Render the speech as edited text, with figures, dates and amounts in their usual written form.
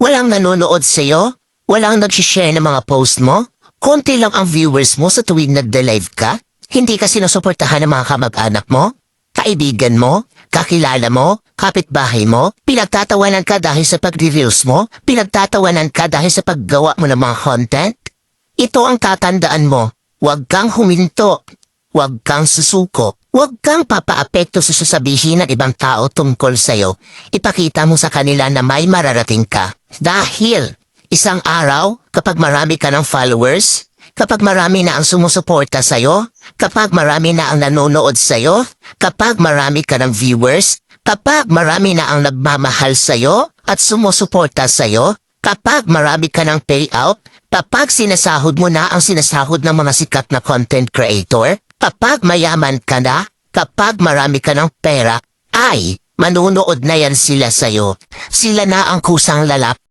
Walang nanonood sa'yo? Walang nag-share ng mga post mo? Konti lang ang viewers mo sa tuwing nagda-live ka? Hindi ka sinusuportahan ng mga kamag-anak mo? Kaibigan mo? Kakilala mo? Kapitbahay mo? Pinagtatawanan ka dahil sa pag-reels mo? Pinagtatawanan ka dahil sa paggawa mo ng mga content? Ito ang tatandaan mo. Huwag kang huminto. Huwag kang susuko. Huwag kang papaapekto sa sasabihin ng ibang tao tungkol sa'yo. Ipakita mo sa kanila na may mararating ka. Dahil isang araw, kapag marami ka ng followers, kapag marami na ang sumusuporta sa'yo, kapag marami na ang nanonood sa'yo, kapag marami ka ng viewers, kapag marami na ang nagmamahal sa'yo at sumusuporta sa'yo, kapag marami ka ng payout, kapag sinasahod mo na ang sinasahod ng mga sikat na content creator, kapag mayaman ka na, kapag marami ka ng pera, ay manunood na yan sila sa'yo. Sila na ang kusang lalap